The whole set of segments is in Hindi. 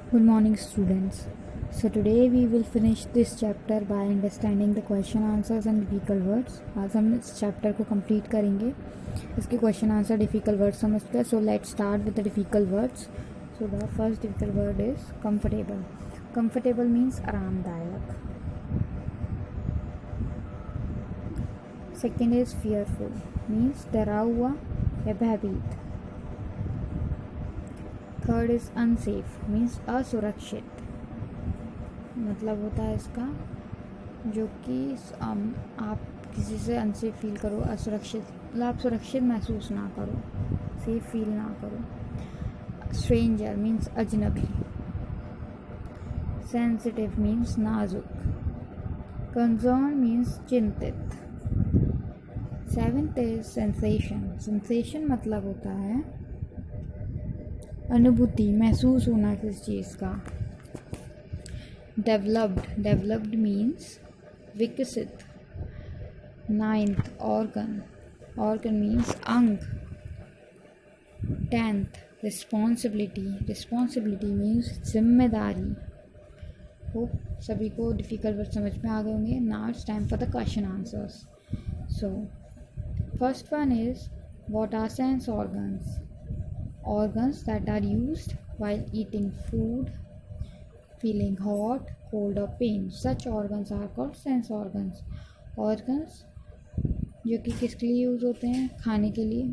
Good morning, students. So today we will finish this chapter by understanding the question answers and difficult words. आज हम इस chapter को complete करेंगे. इसके question answer difficult words समझकर. So let's start with the difficult words. So the first difficult word is comfortable. Comfortable means आरामदायक. Second is fearful means डरा हुआ या भयभीत. थर्ड इज़ अनसेफ मीन्स असुरक्षित. मतलब होता है इसका जो कि आप किसी से अनसेफ फील करो, असुरक्षित, मतलब आप सुरक्षित महसूस ना करो, सेफ फील ना करो. स्ट्रेंजर मीन्स अजनबी. सेंसिटिव मीन्स नाजुक. कंसर्न मीन्स चिंतित. Seventh is sensation. सेंसेशन मतलब होता है अनुभूति, महसूस होना किसी चीज़ का. डेवलप्ड मीन्स विकसित. नाइन्थ ऑर्गन मीन्स अंग. टेंथ रिस्पॉन्सिबिलिटी मीन्स जिम्मेदारी. होप सभी को डिफ़िकल्ट वर्ड समझ में आ गए होंगे. Now it's time for the question answers. So first one is what are sense organs that are used while eating food, feeling hot, cold or pain. Such organs are called sense organs. Organs जो कि किसके लिए यूज़ होते हैं? खाने के लिए,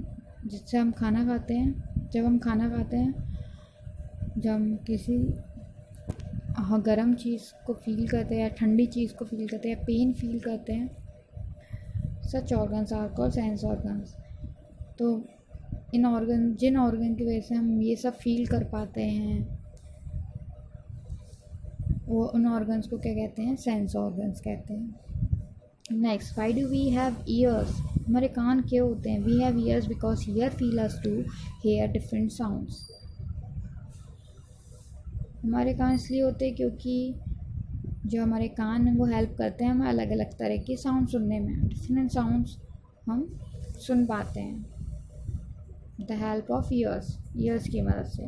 जिससे हम खाना खाते हैं. जब हम खाना खाते हैं, जब हम किसी गर्म चीज़ को फील करते हैं या ठंडी चीज़ को फील करते हैं या पेन फील करते हैं, such organs are called sense organs. तो जिन ऑर्गन की वजह से हम ये सब फील कर पाते हैं, वो उन ऑर्गन्स को क्या कहते हैं? सेंस ऑर्गन्स कहते हैं. Next, why do we have ears? हमारे कान क्यों होते हैं? We have ears because ear feel us to hear different sounds. हमारे कान इसलिए होते हैं क्योंकि जो हमारे कान हैं वो हेल्प करते हैं हमें अलग अलग तरह के साउंड सुनने में. डिफरेंट साउंड्स हम सुन पाते हैं the help of ears की मदद से.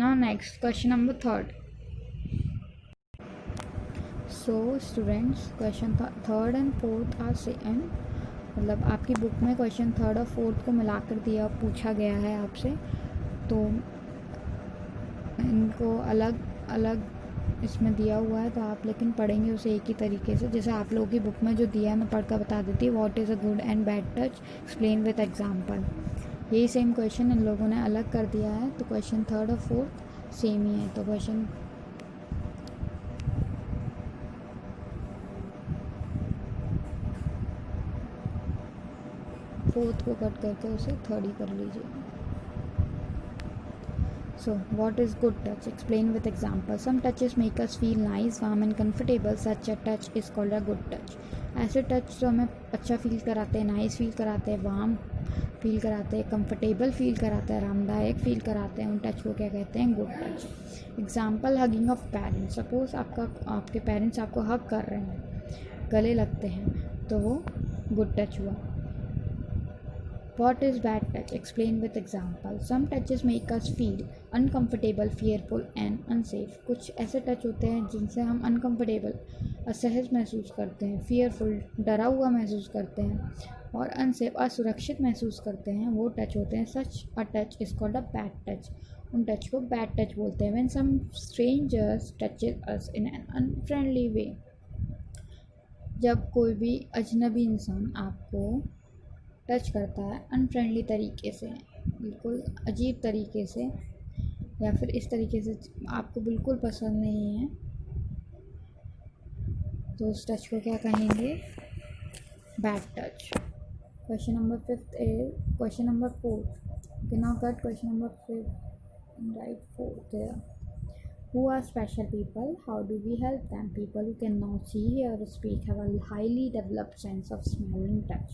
Now next, question number 3. So students, question 3rd and 4th are same. मतलब आपकी बुक में क्वेश्चन 3rd और 4th को मिलाकर पूछा गया है आपसे, तो इनको अलग अलग इसमें दिया हुआ है, तो आप लेकिन पढ़ेंगे उसे एक ही तरीके से. जैसे आप लोगों की बुक में जो दिया है मैं पढ़कर बता देती हूँ. What is a good and bad touch, explain with example. यही सेम क्वेश्चन इन लोगों ने अलग कर दिया है, तो क्वेश्चन 3rd और 4th सेम ही है. तो क्वेश्चन फोर्थ को कट करके उसे 3rd ही कर लीजिए. So, what is good touch? Explain with example. Some touches make us feel nice, warm and comfortable. Such a touch is called a good touch. ऐसे टच जो हमें अच्छा फील कराते हैं, नाइस फील कराते हैं, वार्म फील कराते हैं, कंफर्टेबल फील कराते हैं, आरामदायक फील कराते हैं, उन टच को क्या कहते हैं? Good touch. Example, hugging of parents. Suppose आपके पेरेंट्स आपको हग कर रहे हैं, गले लगते हैं, तो वो गुड टच हुआ. What is bad touch? Explain with example. Some touches make us feel uncomfortable, fearful and unsafe. कुछ ऐसे टच होते हैं जिनसे हम uncomfortable, असहज महसूस करते हैं, fearful, डरा हुआ महसूस करते हैं, और unsafe, असुरक्षित महसूस करते हैं. वो टच होते हैं. Such a touch is called a bad touch. उन टच को bad touch बोलते हैं. When some strangers touches us in an unfriendly way. जब कोई भी अजनबी इंसान आपको टच करता है अनफ्रेंडली तरीके से, बिल्कुल अजीब तरीके से, या फिर इस तरीके से आपको बिल्कुल पसंद नहीं है, तो उस टच को क्या कहेंगे? Bad touch. Question number 5 is question number 4. Now cut question number 5 and write 4 there. Who are special people? How do we help them? People who can now see, hear or speak have a highly developed sense of smell and touch.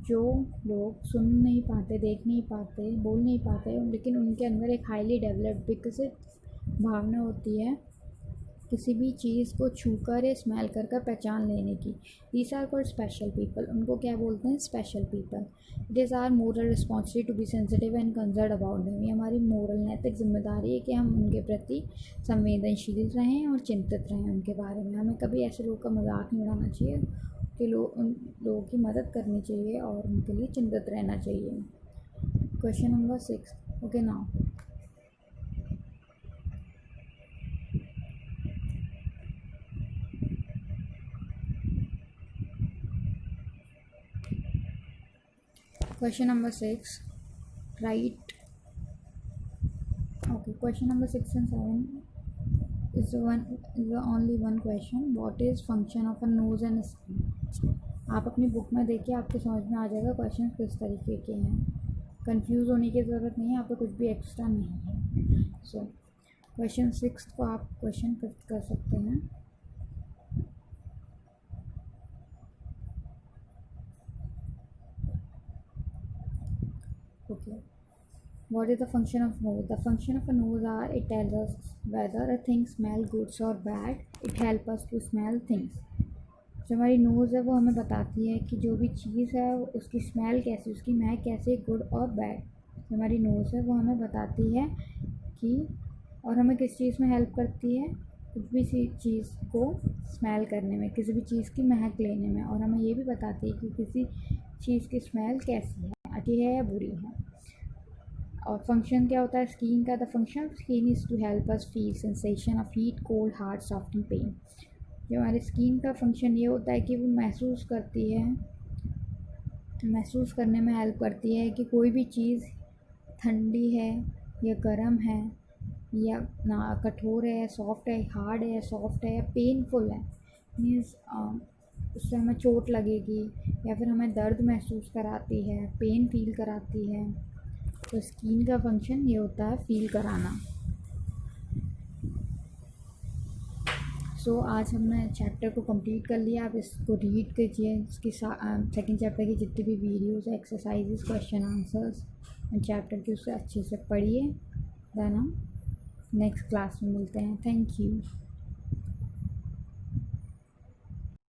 जो लोग सुन नहीं पाते, देख नहीं पाते, बोल नहीं पाते, लेकिन उनके अंदर एक हाईली डेवलप्ड विकसित भावना होती है किसी भी चीज़ को छू कर या स्मेल कर कर पहचान लेने की। These are called special people, उनको क्या बोलते हैं? Special people. It is our moral responsibility to be sensitive and concern about them, ये हमारी मोरल नैतिक जिम्मेदारी है कि हम उनके प्रति संवेदनशील रहें और चिंतित रहें उनके बारे में। हमें कभी ऐसे लोगों का मजाक नहीं उड़ाना चाहिए कि उन लोगों की मदद करनी चाहिए और उनके लिए चिंतित रहना चाहिए। Question number 6, okay now question number 6, write. Okay, question number 6 and 7 is the only one question. What is function of a nose and a skin? आप अपनी बुक में देखिए, आपको समझ में आ जाएगा क्वेश्चन किस तरीके के हैं। कंफ्यूज होने की ज़रूरत नहीं है, यहाँ पे कुछ भी एक्स्ट्रा नहीं है। सो क्वेश्चन 6 को आप क्वेश्चन कर सकते हैं। Okay, what is the function of nose? The function of a nose are, it tells us whether a thing smell good or bad. It helps us to smell things. जो हमारी नोज़ है वो हमें बताती है कि जो भी चीज़ है उसकी स्मेल कैसी, उसकी महक कैसी, गुड और बैड। जो हमारी नोज़ है वो हमें बताती है कि, और हमें किस चीज़ में हेल्प करती है? कुछ भी चीज़ को स्मेल करने में, किसी भी चीज़ की महक लेने में, और हमें ये भी बताती है कि किसी चीज़ की स्मेल कैसी है, अच्छी है या बुरी है। और फंक्शन क्या होता है स्किन का? The function of skin is to help us feel sensation of heat, cold, hard, soft and pain. जो हमारे स्किन का फंक्शन ये होता है कि वो महसूस करती है, महसूस करने में हेल्प करती है कि कोई भी चीज़ ठंडी है या गर्म है, या ना कठोर है, सॉफ्ट है, हार्ड है, सॉफ्ट है, या पेनफुल है। मीन्स उससे हमें चोट लगेगी या फिर हमें दर्द महसूस कराती है, पेन फील कराती है। तो स्किन का फंक्शन ये होता है फील कराना। सो आज हमने चैप्टर को कंप्लीट कर लिया। आप इसको रीड कीजिए, इसकी सेकंड चैप्टर की जितनी भी videos, exercises, question answers and chapter की उससे अच्छे से पढ़िए। देन हम नेक्स्ट क्लास में मिलते हैं। Thank you.